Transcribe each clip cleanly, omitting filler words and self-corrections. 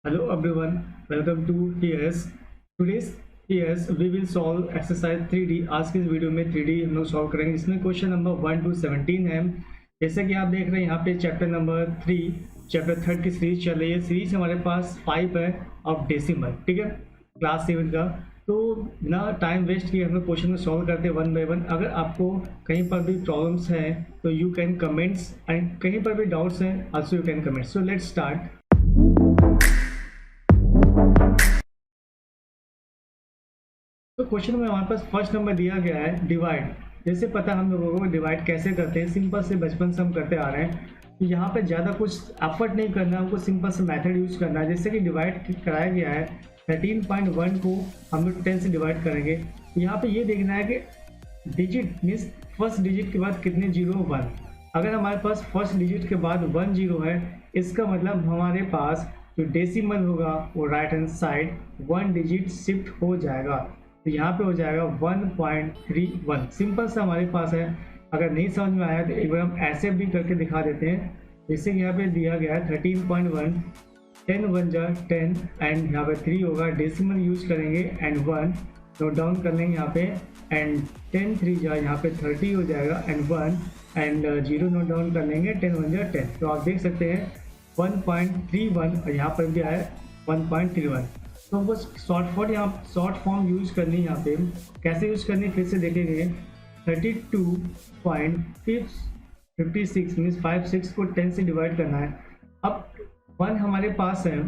Hello everyone, welcome to TS. Today's TS we will solve exercise 3D. आज की इस video में 3D हम लोग सॉल्व करेंगे। इसमें क्वेश्चन नंबर 1 to 17 है। जैसे कि आप देख रहे हैं यहाँ पे चैप्टर नंबर 3 चैप्टर 3 की सीरीज चल रही है। सीरीज हमारे पास 5 है ऑफ डेसिमल, ठीक है, क्लास 7 का। तो बिना टाइम वेस्ट किए हम लोग क्वेश्चन को सॉल्व करते हैं वन बाय वन। अगर आपको कहीं पर भी प्रॉब्लम्स हैं तो यू कैन कमेंट्स, एंड कहीं पर भी डाउट्स हैं also you can comment. So let's start. तो क्वेश्चन में हमारे पास फर्स्ट नंबर दिया गया है डिवाइड। जैसे पता हम लोगों को डिवाइड कैसे करते हैं, सिंपल से बचपन से हम करते आ रहे हैं। तो यहाँ पे ज़्यादा कुछ एफर्ट नहीं करना, हमको सिंपल से मेथड यूज करना है। जैसे कि डिवाइड कराया गया है 13.1 को हम लोग 10 से डिवाइड करेंगे। यहाँ पे ये देखना है कि डिजिट मीन्स फर्स्ट डिजिट के बाद कितने जीरो, 1। अगर हमारे पास फर्स्ट डिजिट के बाद 1 जीरो है, इसका मतलब हमारे पास जो डेसिमल होगा वो right hand side 1 digit shift हो जाएगा। तो यहाँ पे हो जाएगा 1.31। सिंपल सा हमारे पास है। अगर नहीं समझ में आया तो एक बार हम ऐसे भी करके दिखा देते हैं। जैसे कि यहाँ पे दिया गया है 13.1, 10 1 जा 10 एंड यहाँ पे 3 होगा, डेसिमल यूज करेंगे एंड 1 नोट डाउन कर लेंगे यहाँ पे, एंड 10 3 जा यहाँ पे 30 हो जाएगा एंड 1 एंड 0 नोट डाउन कर लेंगे, 10 1 जा 10। तो आप देख सकते हैं 1.31 और यहाँ पर भी आया 1.31। तो हमको शॉर्ट फॉर्म यूज करनी है। यहाँ पे कैसे यूज करनी है फिर से देखेंगे। 32.56 मीन्स 56 को 10 से डिवाइड करना है। अब 1 हमारे पास है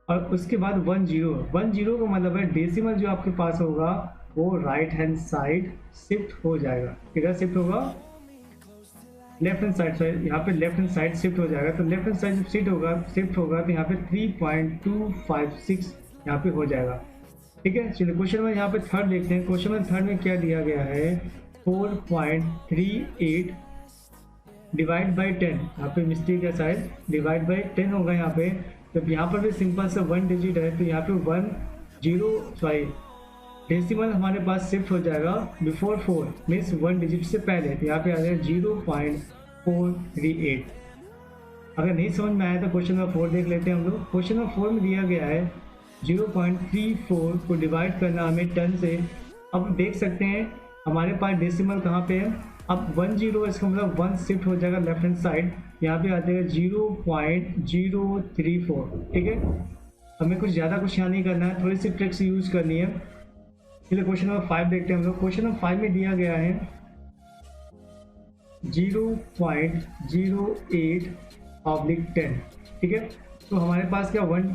और उसके बाद 1 जीरो का मतलब है डेसिमल जो आपके पास होगा वो राइट हैंड साइड शिफ्ट हो जाएगा। किधर शिफ्ट होगा? Left hand side. यहाँ पे लेफ्ट हैंड साइड शिफ्ट हो जाएगा। तो लेफ्ट हैंड साइड जब शिफ्ट होगा तो यहाँ पे 3.256 यहाँ पे हो जाएगा, ठीक है। चलिए क्वेश्चन में यहाँ पे थर्ड देखते हैं। क्वेश्चन में थर्ड में क्या दिया गया है 4.38 डिवाइड बाई 10। यहाँ पे मिस्टेक है शायद, डिवाइड बाई 10 होगा यहाँ पे। जब यहाँ पर भी सिंपल से 1 डिजिट है तो यहाँ पे 1 जीरो डेसिमल हमारे पास शिफ्ट हो जाएगा बिफोर 4 मीन्स 1 डिजिट से पहले। तो यहाँ पे आ जाएगा 0.438। अगर नहीं समझ में आया तो क्वेश्चन नंबर 4 देख लेते हैं हम लोग। क्वेश्चन नंबर 4 में दिया गया है 0.34 को डिवाइड करना हमें 10 से। अब देख सकते हैं हमारे पास डेसिमल कहाँ पे है। अब 1 जीरो, इसका मतलब 1 शिफ्ट हो जाएगा लेफ्ट हैंड साइड, यहाँ पे आ जाएगा 0.034, ठीक है। हमें कुछ ज़्यादा कुछ यहाँ नहीं करना है, थोड़ी सी ट्रिक्स यूज करनी है। चलिए क्वेश्चन नंबर 5 देखते हैं हम लोग। क्वेश्चन नंबर 5 में दिया गया है 0.08/10, ठीक है। तो हमारे पास क्या 1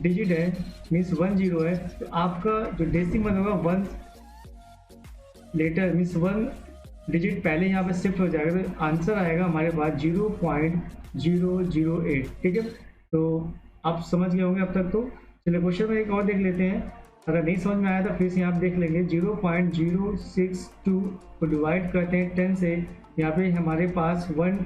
डिजिट है मीन्स 1 जीरो है। तो आपका जो डेसिमल होगा 1 लेटर मीन्स 1 डिजिट पहले यहाँ पे शिफ्ट हो जाएगा। तो आंसर आएगा हमारे पास 0.008, ठीक है। तो आप समझ गए होंगे अब तक। तो चलिए क्वेश्चन में एक और देख लेते हैं। अगर नहीं समझ में आया तो फिर से यहाँ आप देख लेंगे। 0.062 को डिवाइड करते हैं 10 से। यहाँ पे हमारे पास 1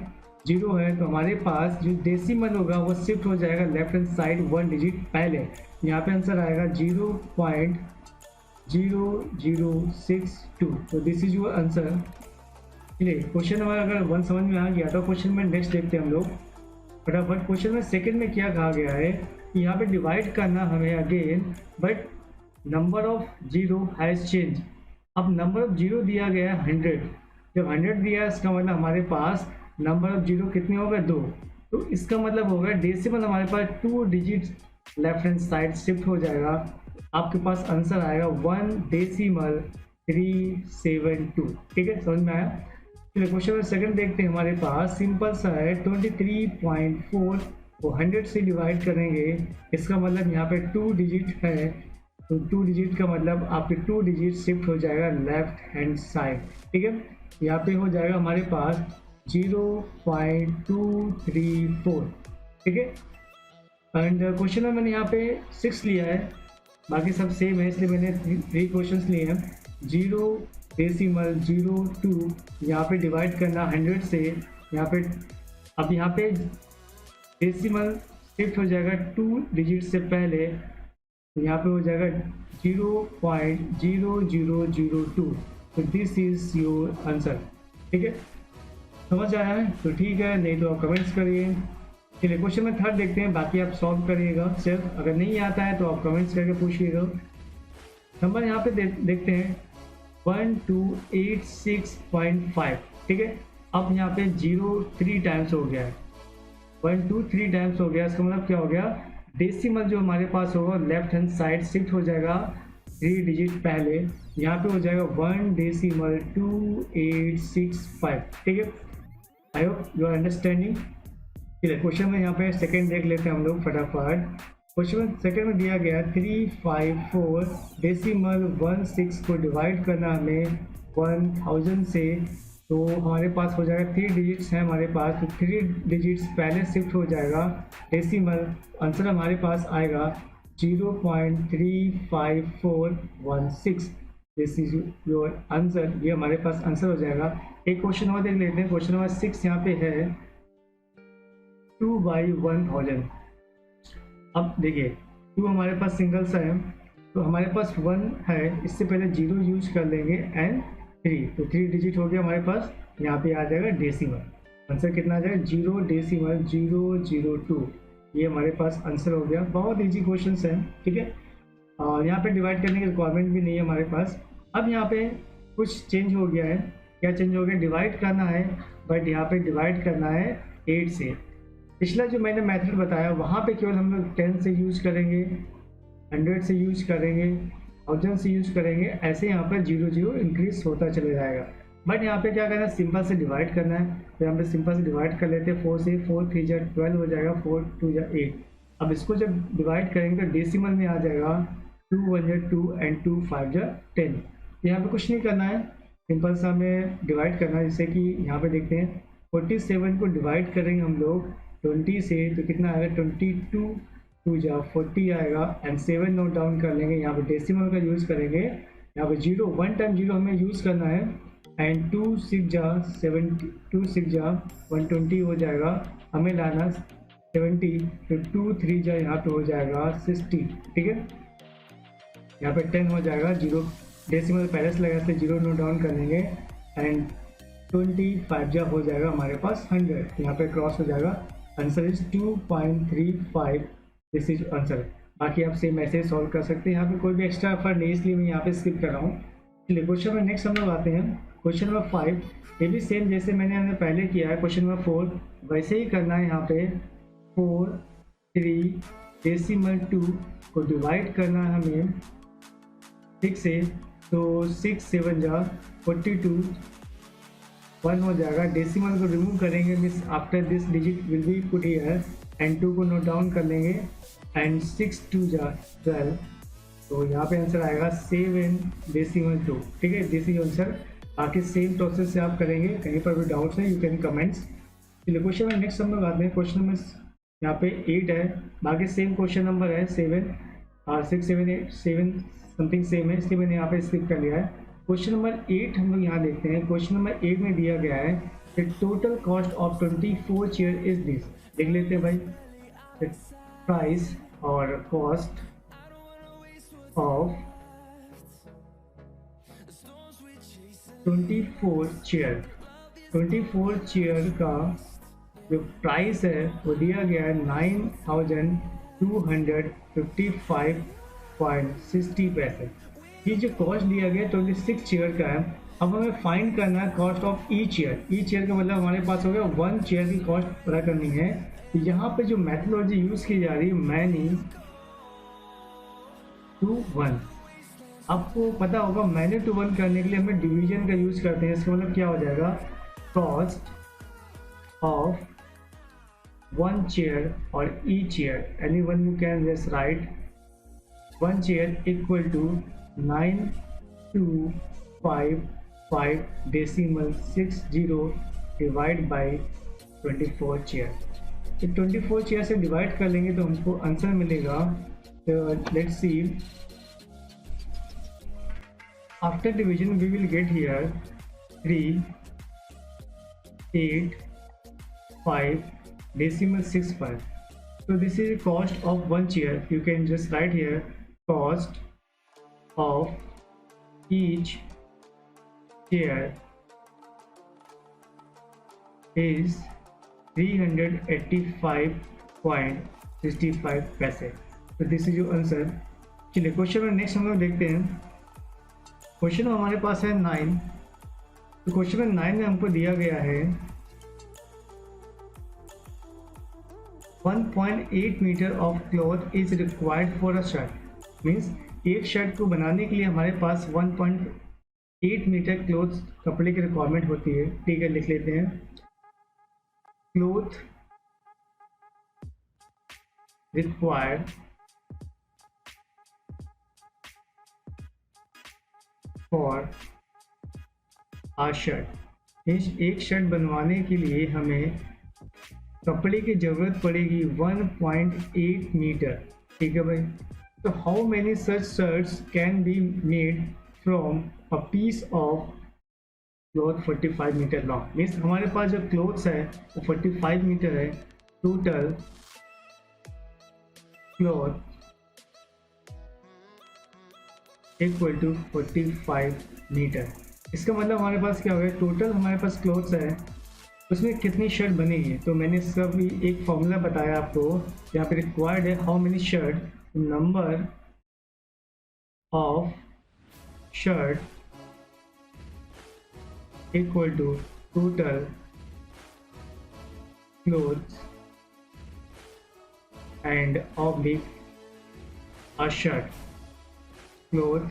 जीरो है तो हमारे पास जो डेसिमल होगा वो शिफ्ट हो जाएगा लेफ्ट हैंड साइड 1 डिजिट पहले। यहाँ पे आंसर आएगा 0.0062। तो दिस इज योर आंसर। चलिए क्वेश्चन नंबर अगर 1 समझ में आ गया तो क्वेश्चन में नेक्स्ट देखते हैं हम लोग फटाफट। क्वेश्चन में सेकंड में क्या कहा गया है कि यहाँ पे डिवाइड करना हमें again, but number of zero has change. अब नंबर ऑफ जीरो दिया गया है 100। जब 100 दिया है इसका मतलब हमारे पास नंबर ऑफ जीरो कितने हो गए 2। तो इसका मतलब होगा डेसिमल हमारे पास 2 digit left hand side shift हो जाएगा। आपके पास आंसर आएगा 1.372, ठीक है। समझ में आया? चलिए क्वेश्चन में सेकंड देखते हैं। हमारे पास सिंपल सा है 23.4 को 100 से डिवाइड करेंगे। इसका मतलब यहाँ पे 2 डिजिट है। तो 2 डिजिट का मतलब आपके 2 डिजिट शिफ्ट हो जाएगा लेफ्ट हैंड साइड, ठीक है। यहाँ पे हो जाएगा हमारे पास 0.234, ठीक है। एंड क्वेश्चन में मैंने यहाँ पे 6 लिया है, बाकी सब सेम है इसलिए मैंने 3 क्वेश्चन लिए हैं। 0.02 यहाँ पे डिवाइड करना 100 से। यहाँ पे अब यहाँ पे डेसिमल शिफ्ट हो जाएगा 2 डिजिट से पहले। यहाँ पे हो जाएगा 0.0002। तो दिस इज योर आंसर, ठीक है। समझ आया है तो ठीक है, नहीं तो आप कमेंट्स करिए। चलिए क्वेश्चन में थर्ड देखते हैं, बाकी आप सॉल्व करिएगा सिर्फ, अगर नहीं आता है तो आप कमेंट्स करके पूछिएगा। नंबर यहाँ पे देखते हैं 1286.5, ठीक है। अब यहाँ पे 0 3 टाइम्स हो गया है, 1 2 3 टाइम्स हो गया, इसका मतलब क्या हो गया, डेसिमल जो हमारे पास होगा लेफ्ट हैंड साइड शिफ्ट हो जाएगा 3 डिजिट पहले, यहाँ पे हो जाएगा 1 डेसिमल 2865, ठीक है। I hope you are understanding. चलिए क्वेश्चन में यहाँ पे सेकंड देख लेते हैं हम लोग फटाफट। क्वेश्चन में सेकंड में दिया गया 354 डेसिमल 16 को डिवाइड करना हमें 1000 से, तो हमारे पास हो जाएगा 3 डिजिट्स हैं हमारे पास, तो 3 डिजिट्स पहले शिफ्ट हो जाएगा डेसिमल, आंसर हमारे पास आएगा 0.35416। दिस इज योर आंसर, ये हमारे पास आंसर हो जाएगा। एक क्वेश्चन और देख लेते हैं, क्वेश्चन नंबर 6 यहाँ पे है 2/1000। अब देखिए 2 हमारे पास सिंगल सा है, तो हमारे पास 1 है, इससे पहले 0 यूज कर लेंगे एंड 3, तो 3 डिजिट हो गया हमारे पास, यहाँ पे आ जाएगा डेसिमल, आंसर कितना आ जाएगा 0.002, ये हमारे पास आंसर हो गया। बहुत इजी क्वेश्चन है, ठीक है। यहाँ पे डिवाइड करने की रिक्वायरमेंट भी नहीं है हमारे पास। अब यहाँ पे कुछ चेंज हो गया है, क्या चेंज हो गया, डिवाइड करना है बट यहाँ पे डिवाइड करना है 8 से। पिछला जो मैंने मेथड बताया वहाँ पे केवल हम लोग 10 से यूज करेंगे, 100 से यूज करेंगे, 1000 से यूज करेंगे, ऐसे यहाँ पर 0 इंक्रीज होता चले जाएगा। बट यहाँ पे क्या करना है, सिंपल से डिवाइड करना है, तो यहाँ पे सिंपल से डिवाइड कर लेते हैं 4 से, 4 3 जा 12 हो जाएगा, 4 2 जा 8। अब इसको जब डिवाइड करेंगे तो डेसिमल में आ जाएगा 2 1 जा 2 एंड 2 5 जा 10। यहाँ पे कुछ नहीं करना है, सिंपल सा हमें डिवाइड करना है, जैसे कि यहाँ पे देखते हैं 47 को डिवाइड करेंगे हम लोग 20 से, तो कितना आएगा 22 2 जा 40 आएगा एंड 7 नोट डाउन कर लेंगे। यहाँ पे डेसिमल का यूज़ करेंगे, यहाँ पे 0 1 टाइम 0 हमें यूज़ करना है एंड 2 6 जा 70, 2 6 जा 120 हो जाएगा, हमें लाना 70, तो 2 3 जा यहाँ पे हो जाएगा 60, ठीक है। यहाँ पे 10 हो जाएगा, 0 डेसिमल पहले से लगा थे, 0 नोट डाउन कर लेंगे एंड 25 जा हो जाएगा हमारे पास 100, यहाँ पे क्रॉस हो जाएगा, answer is 2.35, this is answer. बाकी आप सेम ऐसे सॉल्व कर सकते हैं, यहाँ पे कोई भी एक्स्ट्रा एफर्ट नहीं, इसलिए मैं यहाँ पे स्किप कर रहा हूँ। चलिए क्वेश्चन में नेक्स्ट हम लोग आते हैं, क्वेश्चन नंबर 5। ये भी सेम जैसे मैंने पहले किया है क्वेश्चन नंबर 4, वैसे ही करना है। यहाँ पे 4 3 डेसिमल 2 को डिवाइड करना है हमें 6 से, तो 6 7 जा 42, 1 हो जाएगा, डेसिमल को रिमूव करेंगे, means after this digit will be put here and 2 को नोट डाउन कर लेंगे एंड 6 2 जा 12, तो यहाँ पे आंसर आएगा 7 डेसिमल 2, ठीक है, दिस इज आंसर। बाकी सेम प्रोसेस से आप करेंगे, कहीं पर भी डाउट्स है यू कैन कमेंट्स। चलिए क्वेश्चन में नेक्स्ट हम लोग आते हैं, क्वेश्चन नंबर यहाँ पे 8 है, बाकी सेम क्वेश्चन नंबर है 7 और 6 7 8 7 समथिंग सेम है, इसलिए मैंने यहाँ पे स्किप कर लिया है। क्वेश्चन नंबर 8 हम लोग यहाँ देखते हैं। क्वेश्चन नंबर 8 में दिया गया है the total cost of 24 chair is this. देख लेते हैं भाई, प्राइस और कॉस्ट ऑफ 24 चेयर, 24 चेयर का जो प्राइस है वो दिया गया है 9255.60 पैसे। ये जो कॉस्ट दिया गया 26 चेयर का है। अब हमें फाइंड करना है cost of E chair. E chair का मतलब हमारे पास हो गया 1 चेयर की कॉस्ट पता करनी है। तो यहाँ पे जो मेथोडोलॉजी यूज की जा रही है मैनी टू 1, आपको पता होगा मैनी टू 1 करने के लिए हमें डिवीजन का यूज करते हैं। इसका मतलब क्या हो जाएगा, कॉस्ट ऑफ 1 चेयर और e chair, any one you can just write 1 chair equal to 9255 decimal 60 divide by 24 chair. तो 24 चेयर से डिवाइड कर लेंगे तो हमको आंसर मिलेगा, let's see, after division we will get here 3 8 5 decimal 65. So this is the cost of 1 chair. You can just write here cost of each chair is 385 65 पैसे। तो this is your answer. चलिए question में next हम लोग देखते हैं। Question हमारे पास है 9। तो क्वेश्चन में 9 में हमको दिया गया है 1.8 metre of cloth is required for a shirt. Means एक शर्ट को बनाने के लिए हमारे पास 1.8 मीटर क्लॉथ कपड़े की रिक्वायरमेंट होती है। ठीक है, लिख लेते हैं। Cloth required for uh shirt. एक शर्ट बनवाने के लिए हमें कपड़े की जरूरत पड़ेगी 1.8 मीटर। ठीक है भाई। तो how many such shirts can be made from a piece of cloth 45 metre long. Means हमारे पास जो क्लॉथ्स है वो 45 मीटर है। Total cloth equal to 45 metre. इसका मतलब हमारे पास क्या हो गया, टोटल हमारे पास क्लॉथ्स है उसमें कितनी शर्ट बनेगी। तो मैंने इसका भी एक फॉर्मूला बताया आपको, यहाँ पे रिक्वायर्ड है how many shirt, number of shirt equal to total cloths and oblique a shirt, cloth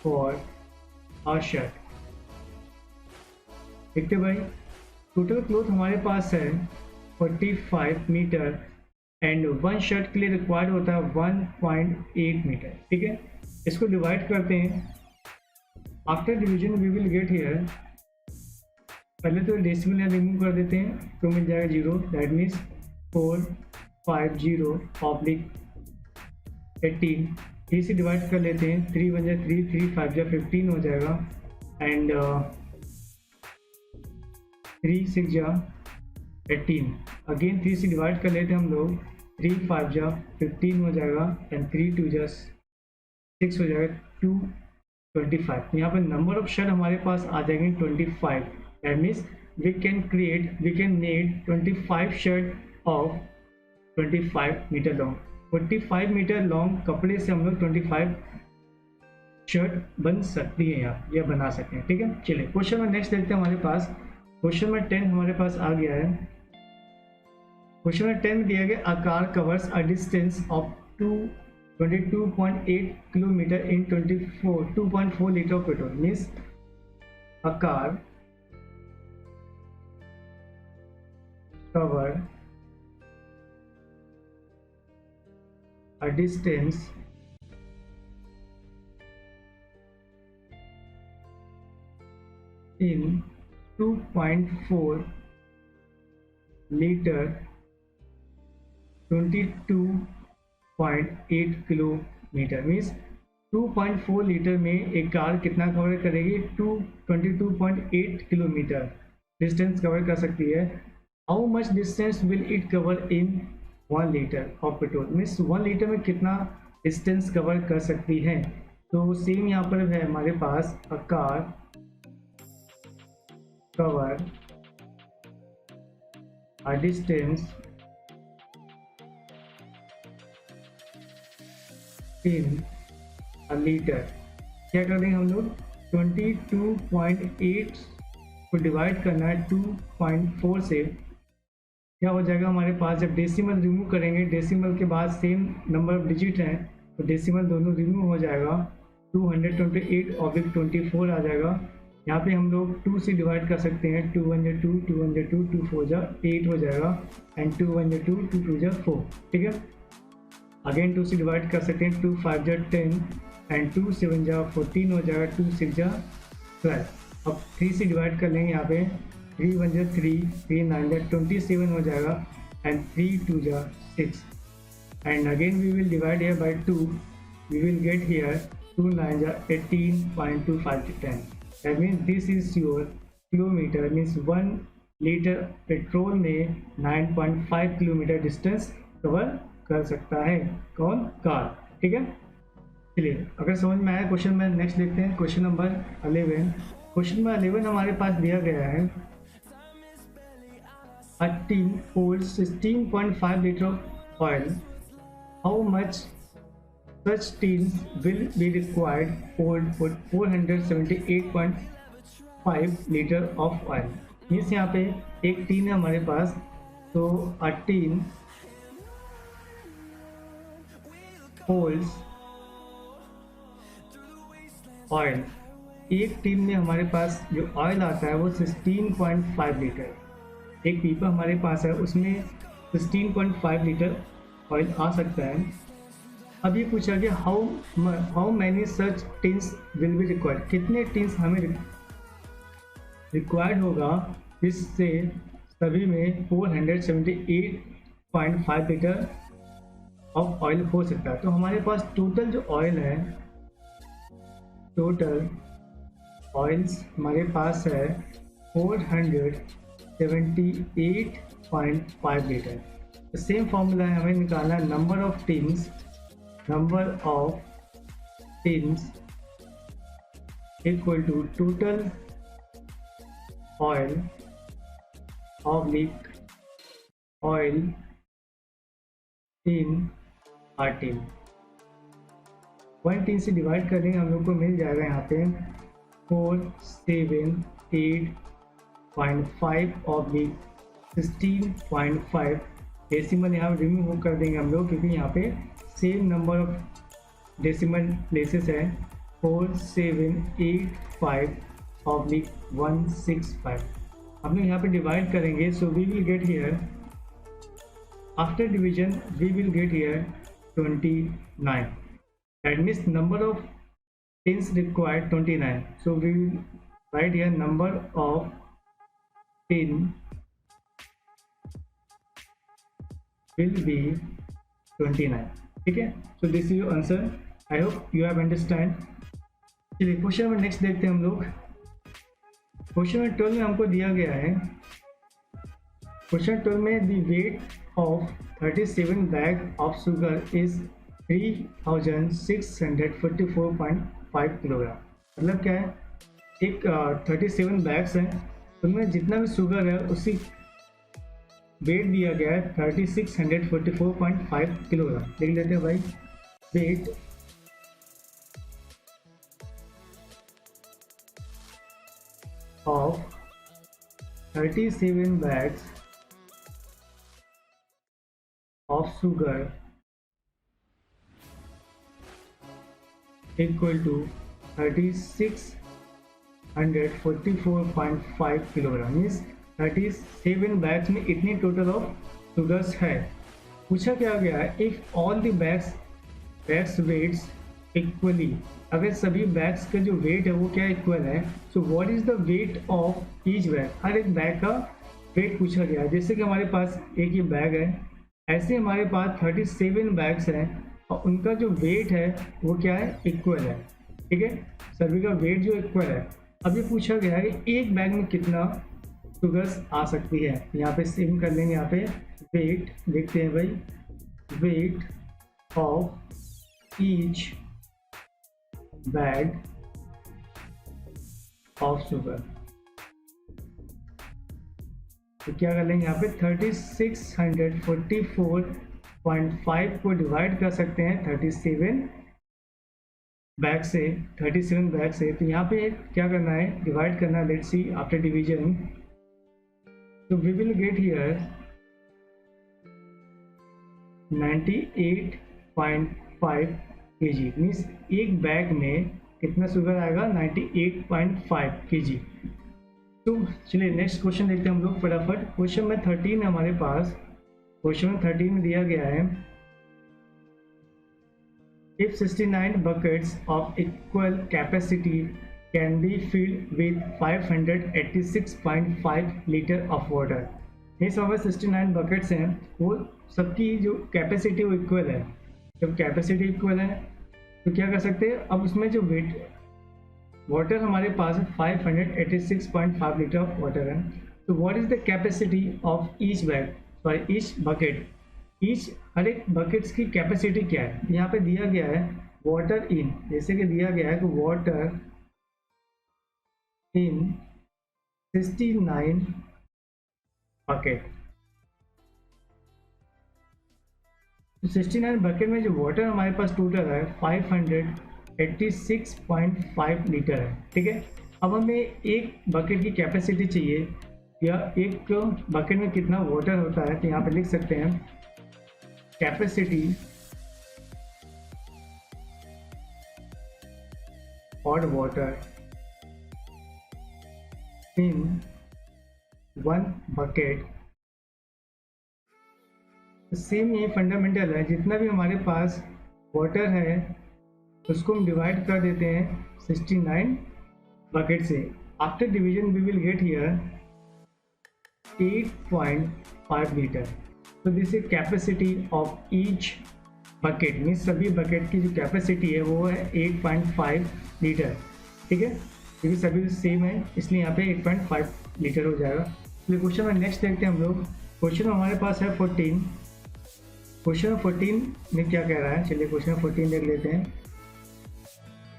for a shirt. देखते भाई, टोटल क्लोथ हमारे पास है 45 मीटर एंड वन शर्ट के लिए रिक्वायर्ड होता है 1.8 मीटर। ठीक है, इसको डिवाइड करते हैं। After division we will get here, पहले तो डेसिमल यहाँ रिमूव कर देते हैं तो मिल जाएगा 0। That means 450/18। 3 से डिवाइड कर लेते हैं, 3 1 जा 3, 3 5 जा 15 हो जाएगा एंड 3 6 जा 18। अगेन 3 से डिवाइड कर लेते हैं हम लोग, 3 5 जा 15 हो जाएगा एंड 3 2 जा 6 हो जाएगा, 225। यहाँ पर नंबर ऑफ शर्ट हमारे पास आ जाएंगे 25। That means we can made 25 shirt of 25 metre long. 45 metre long कपड़े से हम लोग 25 शर्ट बन सकती है यहाँ, या बना सकते हैं। ठीक है, चलिए क्वेश्चन में नेक्स्ट देखते हैं। हमारे पास क्वेश्चन में 10 हमारे पास आ गया है। क्वेश्चन में 10 में दिया गया a car covers a distance of 22.8 kilometre in 2.4 litre of petrol. Means a car cover a distance in 2.4 liter 22.8 kilometre. Means 2.4 litre में एक कार कितना कवर करेगी, 22.8 किलोमीटर डिस्टेंस कवर कर सकती है। How much distance will it cover in 1 litre of petrol. Means 1 litre में कितना distance cover कर सकती है। तो सेम यहाँ पर है हमारे पास a car cover a distance in a litre. क्या कर देंगे हम लोग, 22.8 को डिवाइड करना है 2.4 से। क्या हो जाएगा हमारे पास, जब डेसिमल रिमूव करेंगे, डेसिमल के बाद सेम नंबर ऑफ डिजिट हैं तो डेसिमल दोनों रिमूव हो जाएगा, 228/24 आ जाएगा। यहाँ पे हम लोग 2 से डिवाइड कर सकते हैं, 2 1 जा 2, 2 1 जा 2, 2 4 जा 8 हो जाएगा एंड 2 1 जा 2, 2 2 जा 4। ठीक है, अगेन 2 से डिवाइड कर सकते हैं, 2 5 जा 10 एंड 2 7 जा 14 हो जाएगा, 2 6 जा 12। अब 3 से डिवाइड कर लेंगे, यहाँ पे 3 1 जा 3, 3 9 जा 27 हो जाएगा एंड 3 2 जा 6 and again we will divide here by 2, we will get here 2 9 जा 18.25 to 10। That means this is your kilometre. Means 1 litre petrol में 9.5 किलोमीटर डिस्टेंस कवर कर सकता है। कौन, कार। ठीक है, चलिए अगर समझ में आया क्वेश्चन में नेक्स्ट देखते हैं। Question number 11। क्वेश्चन नंबर 11 हमारे पास दिया गया है a tin holds 16.5 liter of oil, how much such tins will be required hold for 478.5 liter of oil? Means यहाँ पे एक टीन है हमारे पास, तो a tin holds ऑयल, एक टीन में हमारे पास जो ऑयल आता है वो 16.5 लीटर, एक पीपा हमारे पास है उसमें 16.5 लीटर ऑयल आ सकता है। अब ये पूछा गया how many such tins will be required, कितने टिन्स हमें रिक्वायर्ड होगा जिससे सभी में 478.5 लीटर ऑफ ऑयल हो सकता है। तो हमारे पास टोटल जो ऑयल है, टोटल ऑयल्स हमारे पास है 478.5 लीटर। सेम फॉर्मूला है, हमें निकालना है number of tins equal to total oil oblique oil in our tin. 1 tin से डिवाइड करेंगे हम लोग को मिल जाएगा यहाँ पे 478.5 ऑब्लिक 16.5। डेसिमल यहाँ रिमूव कर देंगे हम लोग क्योंकि यहाँ पे same number of decimal places है 4785 ऑब्लिक 165। हम लोग यहाँ पे डिवाइड करेंगे, so we will get here after division we will get here 29। That means number of tins required 29. So we will write here number of tin will be 29. ठीक है, so this is your answer. I hope you have understand. चलिए question number next देखते हैं हम लोग। Question number 12 में हमको दिया गया है, क्वेश्चन 12 में the weight of 37 bag of sugar is 3644.5 kilogram. मतलब क्या है, एक 37 बैग्स हैं, उनमें जितना भी शुगर है उसी वेट दिया गया है 3644.5 किलोग्राम। लिख लेते हैं भाई, weight of 37 bags of sugar equal to 3644.5 kilogram. Means 37 bags में इतनी टोटल ऑफ शुगर्स है। पूछा क्या गया है, if all the bags weights equally, अगर सभी बैग्स का जो वेट है वो क्या इक्वल है, so what is the weight of each bag, हर एक बैग का वेट पूछा गया है। जैसे कि हमारे पास एक ये बैग है, ऐसे हमारे पास 37 बैग्स हैं और उनका जो वेट है वो क्या है, इक्वल है। ठीक है, सभी का वेट जो इक्वल है। अब ये पूछा गया है कि एक बैग में कितना शुगर्स आ सकती है। यहाँ पे सेम कर लेंगे, यहाँ पे वेट देखते हैं भाई, weight of each bag of sugar. तो क्या कर लेंगे, यहाँ पे 3644.5 को डिवाइड कर सकते हैं 37 बैग से, 37 बैग से। तो यहाँ पे क्या करना है, डिवाइड करना है। लेट्स सी आफ्टर डिवीजन, तो we will get here 98.5 kg। Means एक बैग में कितना शुगर आएगा, 98.5 kg। तो चलिए नेक्स्ट क्वेश्चन देखते हैं हम लोग फटाफट। क्वेश्चन में 13 है हमारे पास। क्वेश्चन में 13 में दिया गया है, if 69 buckets of equal capacity can be filled with 586.5 liter of water। इस हमारे 69 बकेट्स हैं, वो सबकी जो कैपेसिटी वो इक्वल है। जब कैपेसिटी इक्वल है तो क्या कर सकते हैं, अब उसमें जो वेट वाटर हमारे पास 586.5 लीटर ऑफ वाटर है। तो what is the capacity of each bag, sorry each bucket, each हर एक बकेट्स की कैपेसिटी क्या है। यहाँ पे दिया गया है वाटर इन, जैसे कि दिया गया है कि वाटर इन 69 बकेट। तो 69 बकेट में जो वाटर हमारे पास टोटल है 586.5 लीटर है। ठीक है, अब हमें एक बकेट की कैपेसिटी चाहिए या एक बकेट में कितना वाटर होता है, तो यहाँ पे लिख सकते हैं कैपेसिटी और water in one bucket. Same ये फंडामेंटल है, जितना भी हमारे पास वाटर है उसको हम डिवाइड कर देते हैं 69 बकेट से। After division we will get here 8.5 litre. तो this is capacity of each bucket, mean सभी बकेट की जो कैपेसिटी है वो है 8.5 लीटर। ठीक है, क्योंकि सभी सेम है इसलिए यहाँ पे 8.5 लीटर हो जाएगा। तो क्वेश्चन में नेक्स्ट देखते हैं हम लोग। क्वेश्चन हमारे पास है 14। क्वेश्चन 14 में क्या कह रहा है, चलिए क्वेश्चन 14 देख लेते हैं।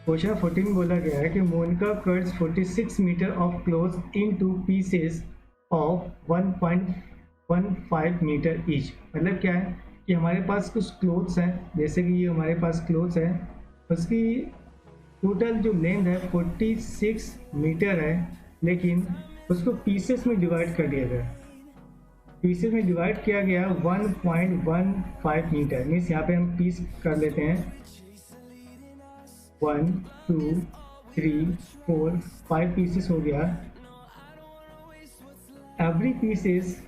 क्वेश्चन 14 बोला गया है कि Monika cuts 46 metre of cloth into pieces of 1.15 metre each. मतलब क्या है कि हमारे पास कुछ क्लोथ्स हैं, जैसे कि ये हमारे पास क्लोथ्स है, उसकी टोटल जो लेंथ है 46 मीटर है, लेकिन उसको पीसेस में डिवाइड कर दिया गया। पीसेस में डिवाइड किया गया 1.15 मीटर। मीन्स यहाँ पे हम पीस कर लेते हैं 1 2 3 4 5 पीसेस हो गया। Every pieces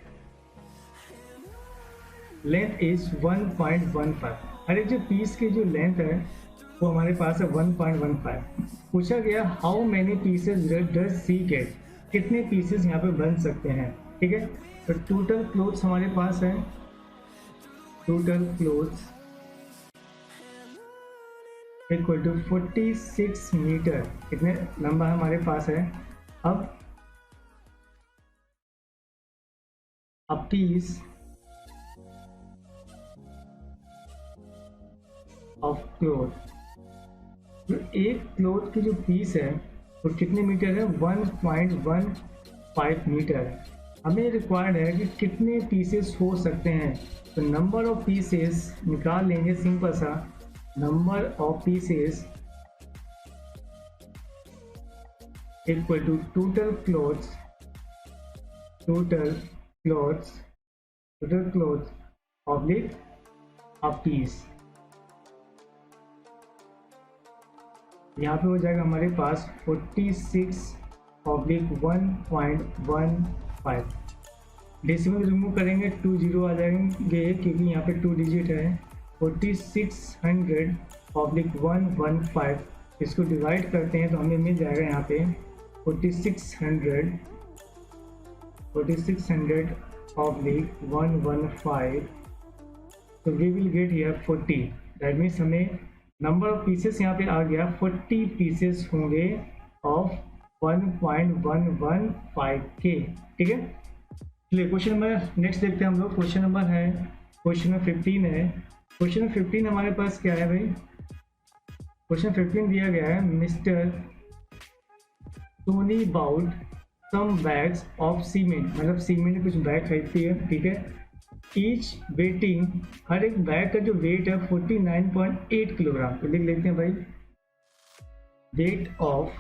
length is 1.15। हर एक जो पीस की जो लेंथ है वो हमारे पास है 1.15। पूछा गया how many pieces does she get, कितने पीसेस यहाँ पे बन सकते हैं। ठीक है, तो टोटल क्लोथ्स हमारे पास है, total cloths equal to 46 metre, कितने लंबा हमारे पास है। अब a piece of cloth, तो एक क्लोथ की जो पीस है वो कितने मीटर है, 1.15 मीटर। हमें रिक्वायर्ड है कि कितने पीसेस हो सकते हैं, तो नंबर ऑफ पीसेस निकाल लेंगे सिंपल सा। Number of pieces equal to total cloths, total cloths oblique a piece. यहाँ पे हो जाएगा हमारे पास 46/1.15। डेसिमल रिमूव करेंगे 2 जीरो आ जाएंगे क्योंकि यहाँ पे 2 डिजिट है। 4600/115, इसको डिवाइड करते हैं तो हमें मिल जाएगा यहाँ पे 4600/115। तो we will get here 40। That means हमें नंबर ऑफ पीसेस यहाँ पे आ गया 40 पीसेस होंगे ऑफ 1.115 के। ठीक है, चलिए क्वेश्चन नंबर नेक्स्ट देखते हैं हम लोग। क्वेश्चन नंबर है, क्वेश्चन नंबर 15 है। क्वेश्चन नंबर 15 हमारे पास क्या है भाई, क्वेश्चन 15 दिया गया है mister Tony bought some bags of cement, मतलब सीमेंट कुछ बैग खरीदती है। ठीक है, ईच वेटिंग, हर एक बैग का जो वेट है 49.8 किलोग्राम। तो लिख लेते हैं भाई weight of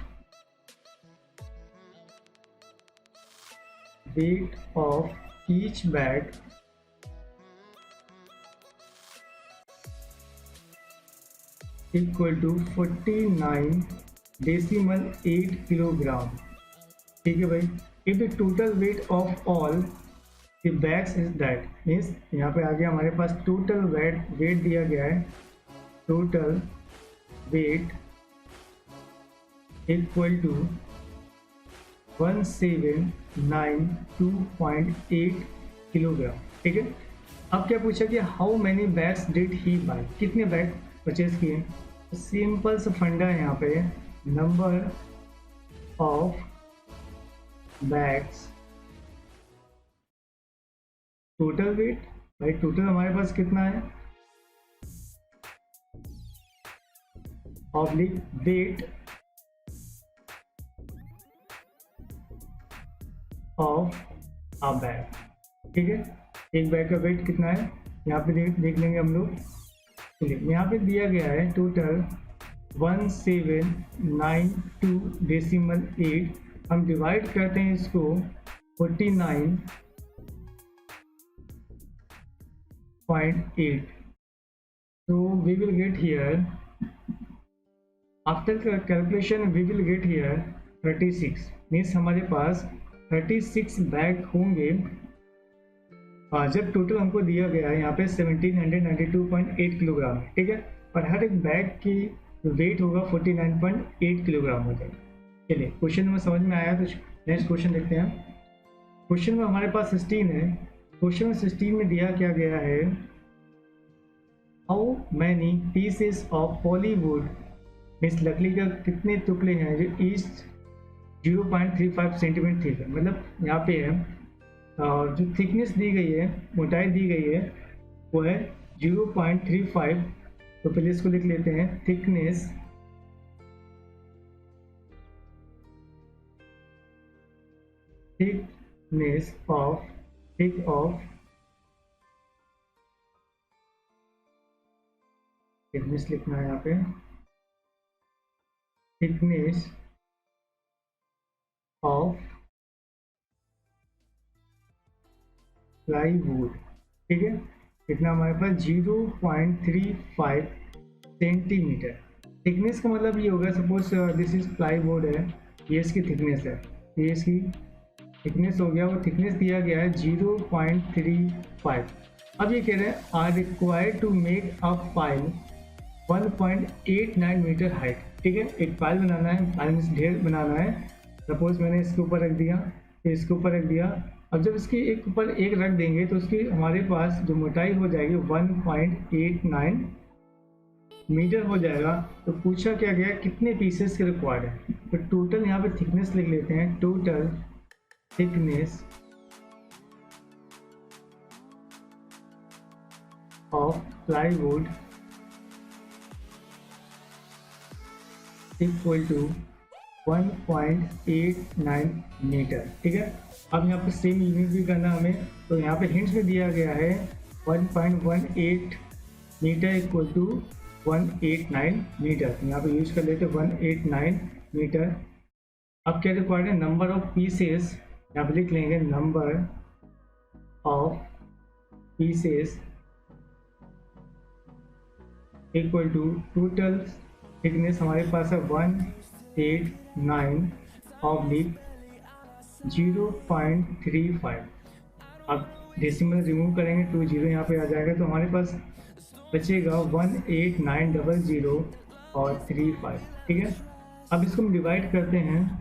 each bag equal to 49.8 kilogram. ठीक है भाई, if the total weight of all the bags is that, मीन्स यहाँ पे आ गया हमारे पास टोटल वेट दिया गया है, total weight equal to 1792.8 kilogram. ठीक है, अब क्या पूछा कि how many bags did he buy, कितने बैग परचेज किए। तो सिंपल सा फंडा है यहाँ पे, number of bags total weight, भाई टोटल हमारे पास कितना है, oblique weight of a bag. ठीक है, एक बैग का वेट कितना है यहाँ पे देख लेंगे हम लोग। चलिए यहाँ पे दिया गया है टोटल 1792.8। हम डिवाइड करते हैं इसको 49.8। तो we will get here, after calculation we will get here 36। मीन्स हमारे पास 36 बैग होंगे। जब टोटल हमको दिया गया है यहाँ पे 1792.8 किलोग्राम, ठीक है, और हर एक बैग की वेट होगा 49.8 किलोग्राम हो जाएगा। चलिए क्वेश्चन में समझ में आया तो नेक्स्ट क्वेश्चन देखते हैं। क्वेश्चन में हमारे पास 16 है। क्वेश्चन में 16 में दिया क्या गया है, how many pieces of Pollywood, means लकड़ी का कितने टुकड़े हैं जो ईस्ट 0.35 सेंटीमीटर थिक है। मतलब यहाँ पे है जो थिकनेस दी गई है, मोटाई दी गई है वो है 0.35। तो पहले इसको लिख लेते हैं, थिकनेस ऑफ थिकनेस लिखना है यहाँ पे, थिकनेस ऑफ प्लाईवुड, ठीक है, कितना हमारे पास 0.35 सेंटीमीटर। थिकनेस का मतलब ये होगा, सपोज दिस इज प्लाईवुड है, ये इसकी थिकनेस है, ये इसकी थिकनेस हो गया, वो थिकनेस दिया गया है 0.35। अब ये कह रहे हैं are required to make a pile 1.89 metre height, ठीक है। एक पाइल बनाना है, पाइल में ढेर बनाना है। सपोज मैंने इसके ऊपर रख दिया, फिर इसके ऊपर रख दिया। अब जब इसके एक ऊपर एक रख देंगे तो उसकी हमारे पास जो मोटाई हो जाएगी 1.89 मीटर हो जाएगा। तो पूछा क्या गया, कितने पीसेस के रिक्वायर्ड है। तो टोटल यहाँ पे थिकनेस लिख लेते हैं, total thickness of plywood equal to 1.89 metre, ठीक है। अब यहाँ पे सेम यूनिट भी करना हमें, तो यहाँ पे हिंट्स में दिया गया है 1.18 मीटर इक्वल टू 189 मीटर। यहाँ पे यूज कर लेते 189 मीटर। अब क्या रिक्वायर्ड है, नंबर ऑफ पीसेस, यहाँ पे लिख लेंगे number of pieces equal to total thickness हमारे पास है 189 ऑब्लिक 0.35। अब डेसिमल रिमूव करेंगे, 2 जीरो यहाँ पे आ जाएगा, तो हमारे पास बचेगा 18900 और 35, ठीक है। अब इसको हम डिवाइड करते हैं,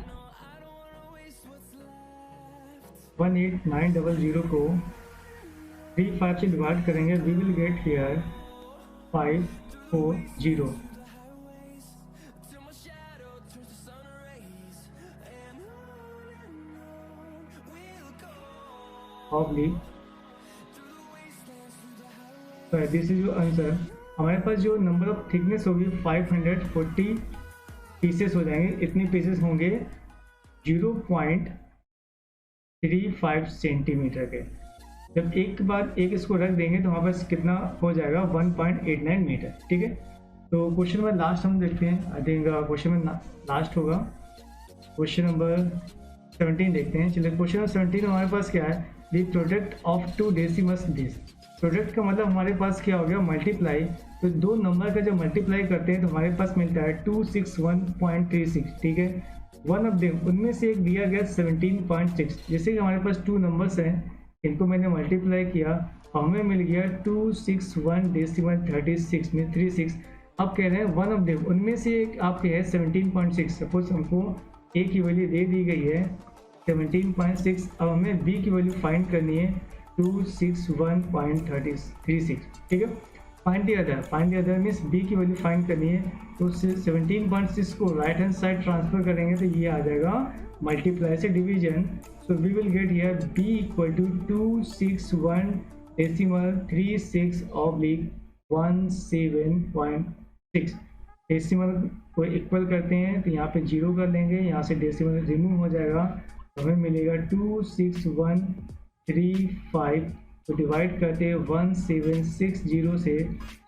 18900 को 35 से डिवाइड करेंगे, we will get here 540 oblique. This is your answer. हमारे पास जो नंबर ऑफ थिकनेस होगी 540 पीसेस हो जाएंगे। इतने पीसेस होंगे 0.35 सेंटीमीटर के। जब एक के बाद एक इसको रख देंगे तो हमारे पास कितना हो जाएगा 1.89 मीटर, ठीक है। तो क्वेश्चन में लास्ट हम देखते हैं, आई थिंक क्वेश्चन में लास्ट होगा, क्वेश्चन नंबर 17 देखते हैं। चलिए क्वेश्चन नंबर 17 हमारे पास क्या है, the product of 2 decimals this. Product का मतलब हमारे पास क्या हो गया, मल्टीप्लाई। तो दो नंबर का जब मल्टीप्लाई करते हैं तो हमारे पास मिलता है 261.36, ठीक है। वन ऑफ देम, उनमें से एक दिया गया 17.6। जैसे कि हमारे पास 2 नंबर्स हैं, इनको मैंने मल्टीप्लाई किया और हमें मिल गया 261.36 में 36। अब कह रहे हैं वन ऑफ देम, उनमें से एक आपके है 17.6। सपोज हमको ए की वैल्यू दे दी गई है 17.6। अब हमें बी की वैल्यू फाइंड करनी है 261.36, ठीक है। Find the other means B की वैल्यू फाइंड करनी है। तो 17.6 को राइट हैंड साइड ट्रांसफर करेंगे तो ये आ जाएगा मल्टीप्लाई से division. So we will get here B equal to 261.36 oblique 17.6। Decimal को इक्वल करते हैं तो यहाँ पे 0 कर लेंगे, यहाँ से डेसिमल रिमूव हो जाएगा, तो हमें मिलेगा 26135 तो डिवाइड करते हैं 1760 से,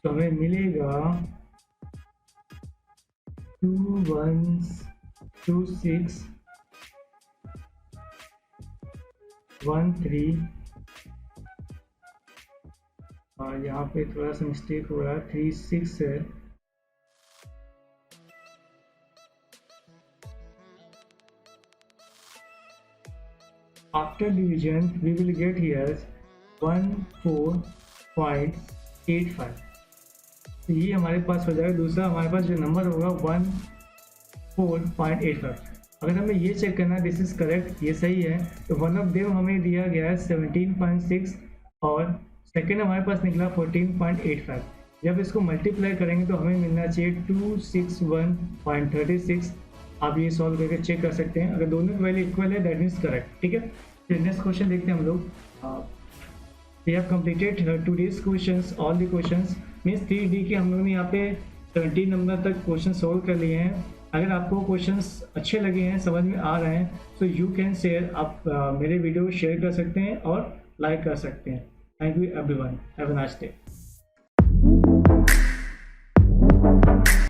तो हमें मिलेगा 212613, और यहाँ पे थोड़ा सा मिस्टेक हो रहा है, 36 है। After division, we will get here 14.85। तो ये हमारे पास हो जाएगा। दूसरा हमारे पास जो नंबर होगा 14.85। अगर हमें ये चेक करना दिस इज करेक्ट, ये सही है, तो वन ऑफ देम हमें दिया गया है 17.6 और सेकेंड हमारे पास निकला 14.85। जब इसको मल्टीप्लाई करेंगे तो हमें मिलना चाहिए 261.36। आप ये सॉल्व करके चेक कर सकते हैं, अगर दोनों की वैल्यू इक्वल है दैट मीन्स करेक्ट। ठीक है, फिर नेक्स्ट क्वेश्चन देखते हैं हम लोग। We have completed today's questions, all the questions means 3D के हम लोगों ने यहाँ पे 17 नंबर तक क्वेश्चन सोल्व कर लिए हैं। अगर आपको क्वेश्चंस अच्छे लगे हैं, समझ में आ रहे हैं, तो यू कैन शेयर, आप मेरे वीडियो शेयर कर सकते हैं और लाइक कर सकते हैं। Thank you everyone, have a nice day.